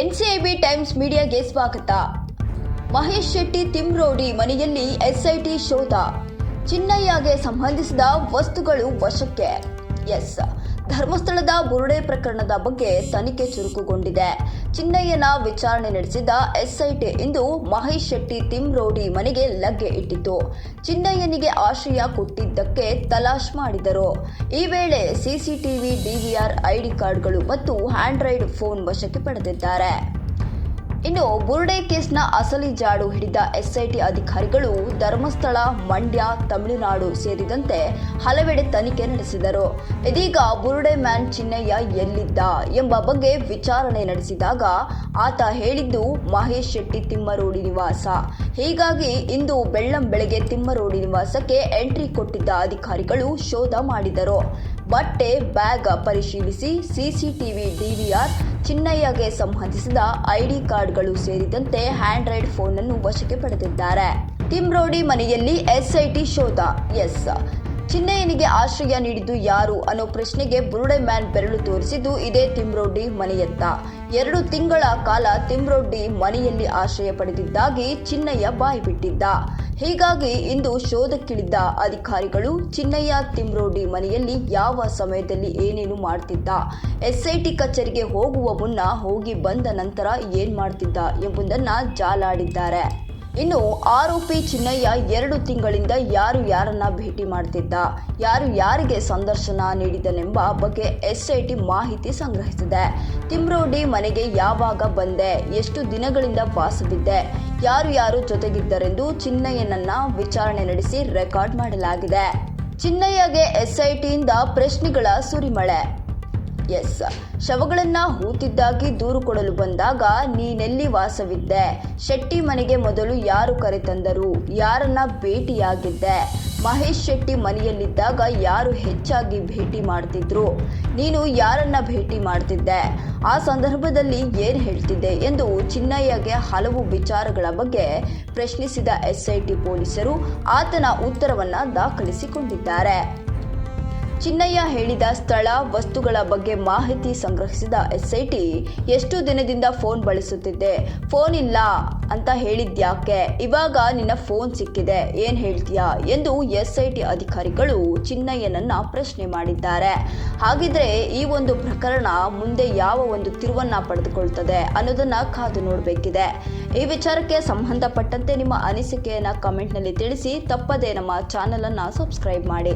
NCIB times ಮೀಡಿಯಾಗೆ ಸ್ವಾಗತ. ಮಹೇಶ್ ಶೆಟ್ಟಿ ತಿಮ್ರೋಡಿ ಮನೆಯಲ್ಲಿ SIT ಶೋಧ. ಚಿನ್ನಯ್ಯಗೆ ಸಂಬಂಧಿಸಿದ ವಸ್ತುಗಳು ವಶಕ್ಕೆ. ಧರ್ಮಸ್ಥಳದ ಬುರುಡೆ ಪ್ರಕರಣದ ಬಗ್ಗೆ ತನಿಖೆ ಚುರುಕುಗೊಂಡಿದೆ. ಚಿನ್ನಯ್ಯನ ವಿಚಾರಣೆ ನಡೆಸಿದ ಎಸ್ಐಟಿ ಇಂದು ಮಹೇಶ್ ಶೆಟ್ಟಿ ತಿಮ್ರೋಡಿ ಮನೆಗೆ ಲಗ್ಗೆ ಇಟ್ಟಿತ್ತು. ಚಿನ್ನಯ್ಯನಿಗೆ ಆಶ್ರಯ ಕೊಟ್ಟಿದ್ದಕ್ಕೆ ತಲಾಶ್ ಮಾಡಿದರು. ಈ ವೇಳೆ ಸಿಸಿಟಿವಿ, ಡಿವಿಆರ್, ಐಡಿ ಕಾರ್ಡ್ಗಳು ಮತ್ತು ಆಂಡ್ರಾಯ್ಡ್ ಫೋನ್ ವಶಕ್ಕೆ ಪಡೆದಿದ್ದಾರೆ. ಇನ್ನು ಬುರುಡೆ ಕೇಸ್ನ ಅಸಲಿ ಜಾಡು ಹಿಡಿದ ಎಸ್ಐಟಿ ಅಧಿಕಾರಿಗಳು ಧರ್ಮಸ್ಥಳ, ಮಂಡ್ಯ, ತಮಿಳುನಾಡು ಸೇರಿದಂತೆ ಹಲವೆಡೆ ತನಿಖೆ ನಡೆಸಿದರು. ಇದೀಗ ಬುರುಡೆ ಮ್ಯಾನ್ ಚಿನ್ನಯ್ಯ ಎಲ್ಲಿದ್ದ ಎಂಬ ಬಗ್ಗೆ ವಿಚಾರಣೆ ನಡೆಸಿದಾಗ ಆತ ಹೇಳಿದ್ದು ಮಹೇಶ್ ಶೆಟ್ಟಿ ತಿಮ್ಮರೋಡಿ ನಿವಾಸ. ಹೀಗಾಗಿ ಇಂದು ಬೆಳ್ಳಂಬೆಳಗ್ಗೆ ತಿಮ್ಮರೋಡಿ ನಿವಾಸಕ್ಕೆ ಎಂಟ್ರಿ ಕೊಟ್ಟಿದ್ದ ಅಧಿಕಾರಿಗಳು ಶೋಧ ಮಾಡಿದರು. ಬಟ್ಟೆ, ಬ್ಯಾಗ್ ಪರಿಶೀಲಿಸಿ ಸಿಸಿಟಿವಿ, ಡಿವಿಆರ್, ಚಿನ್ನಯ್ಯಗೆ ಸಂಬಂಧಿಸಿದ ಐಡಿ ಕಾರ್ಡ್ಗಳು ಸೇರಿದಂತೆ ಆಂಡ್ರಾಯ್ಡ್ ಫೋನ್ ಅನ್ನು ವಶಕ್ಕೆ ಪಡೆದಿದ್ದಾರೆ. ತಿಮ್ರೋಡಿ ಮನೆಯಲ್ಲಿ ಎಸ್ಐಟಿ ಶೋಧ. ಚಿನ್ನಯ್ಯನಿಗೆ ಆಶ್ರಯ ನೀಡಿದ್ದು ಯಾರು ಅನ್ನೋ ಪ್ರಶ್ನೆಗೆ ಬುರುಡೆ ಮ್ಯಾನ್ ಬೆರಳು ತೋರಿಸಿದ್ದು ಇದೇ ತಿಮ್ರೋಡಿ ಮನೆಯತ್ತ. 2 ತಿಂಗಳ ಕಾಲ ತಿಮ್ರೋಡಿ ಮನೆಯಲ್ಲಿ ಆಶ್ರಯ ಪಡೆದಿದ್ದಾಗಿ ಚಿನ್ನಯ್ಯ ಬಾಯ್ಬಿಟ್ಟಿದ್ದ. ಹೀಗಾಗಿ ಇಂದು ಶೋಧಕ್ಕಿಳಿದ ಅಧಿಕಾರಿಗಳು ಚಿನ್ನಯ್ಯ ತಿಮ್ರೋಡಿ ಮನೆಯಲ್ಲಿ ಯಾವ ಸಮಯದಲ್ಲಿ ಏನೇನು ಮಾಡ್ತಿದ್ದ, ಎಸ್ಐಟಿ ಕಚೇರಿಗೆ ಹೋಗುವ ಮುನ್ನ, ಹೋಗಿ ಬಂದ ನಂತರ ಏನ್ ಮಾಡ್ತಿದ್ದ ಎಂಬುದನ್ನು ಜಾಲಾಡಿದ್ದಾರೆ. ಇನ್ನು ಆರೋಪಿ ಚಿನ್ನಯ್ಯ 2 ತಿಂಗಳಿಂದ ಯಾರನ್ನ ಭೇಟಿ ಮಾಡ್ತಿದ್ದ, ಯಾರಿಗೆ ಸಂದರ್ಶನ ನೀಡಿದನೆಂಬ ಬಗ್ಗೆ ಎಸ್ಐಟಿ ಮಾಹಿತಿ ಸಂಗ್ರಹಿಸಿದೆ. ತಿಮ್ರೋಡಿ ಮನೆಗೆ ಯಾವಾಗ ಬಂದೆ, ಎಷ್ಟು ದಿನಗಳಿಂದ ವಾಸವಿದ್ದೆ, ಯಾರು ಜೊತೆಗಿದ್ದರೆಂದು ಚಿನ್ನಯ್ಯನನ್ನ ವಿಚಾರಣೆ ನಡೆಸಿ ರೆಕಾರ್ಡ್ ಮಾಡಲಾಗಿದೆ. ಚಿನ್ನಯ್ಯಗೆ ಎಸ್ಐಟಿಯಿಂದ ಪ್ರಶ್ನೆಗಳ ಸುರಿಮಳೆ. ಶವಗಳನ್ನ ಹೂತಿದ್ದಾಗಿ ದೂರು ಕೊಡಲು ಬಂದಾಗ ನೀನೆಲ್ಲಿ ವಾಸವಿದ್ದೆ, ಶೆಟ್ಟಿ ಮನೆಗೆ ಮೊದಲು ಯಾರು ಕರೆತಂದರು, ಯಾರನ್ನ ಭೇಟಿಯಾಗಿದ್ದೆ, ಮಹೇಶ್ ಶೆಟ್ಟಿ ಮನೆಯಲ್ಲಿದ್ದಾಗ ಯಾರು ಹೆಚ್ಚಾಗಿ ಭೇಟಿ ಮಾಡ್ತಿದ್ರು, ನೀನು ಯಾರನ್ನ ಭೇಟಿ ಮಾಡ್ತಿದ್ದೆ, ಆ ಸಂದರ್ಭದಲ್ಲಿ ಏನ್ ಹೇಳ್ತಿದ್ದೆ ಎಂದು ಚಿನ್ನಯ್ಯಗೆ ಹಲವು ವಿಚಾರಗಳ ಬಗ್ಗೆ ಪ್ರಶ್ನಿಸಿದ ಎಸ್ಐಟಿ ಪೊಲೀಸರು ಆತನ ಉತ್ತರವನ್ನ ದಾಖಲಿಸಿಕೊಂಡಿದ್ದಾರೆ. ಚಿನ್ನಯ್ಯ ಹೇಳಿದ ಸ್ಥಳ, ವಸ್ತುಗಳ ಬಗ್ಗೆ ಮಾಹಿತಿ ಸಂಗ್ರಹಿಸಿದ ಎಸ್ಐಟಿ ಎಷ್ಟು ದಿನದಿಂದ ಫೋನ್ ಬಳಸುತ್ತಿದ್ದೆ, ಫೋನ್ ಇಲ್ಲ ಅಂತ ಹೇಳಿದ್ಯಾಕೆ, ಇವಾಗ ನಿನ್ನ ಫೋನ್ ಸಿಕ್ಕಿದೆ ಏನ್ ಹೇಳ್ತೀಯಾ ಎಂದು ಎಸ್ಐಟಿ ಅಧಿಕಾರಿಗಳು ಚಿನ್ನಯ್ಯನನ್ನ ಪ್ರಶ್ನೆ ಮಾಡಿದ್ದಾರೆ. ಹಾಗಿದ್ರೆ ಈ ಒಂದು ಪ್ರಕರಣ ಮುಂದೆ ಯಾವ ಒಂದು ತಿರುವನ್ನ ಪಡೆದುಕೊಳ್ತದೆ ಅನ್ನೋದನ್ನ ಕಾದು ನೋಡಬೇಕಿದೆ. ಈ ವಿಚಾರಕ್ಕೆ ಸಂಬಂಧಪಟ್ಟಂತೆ ನಿಮ್ಮ ಅನಿಸಿಕೆಯನ್ನ ಕಮೆಂಟ್ನಲ್ಲಿ ತಿಳಿಸಿ. ತಪ್ಪದೇ ನಮ್ಮ ಚಾನೆಲ್ ಅನ್ನ ಸಬ್ಸ್ಕ್ರೈಬ್ ಮಾಡಿ.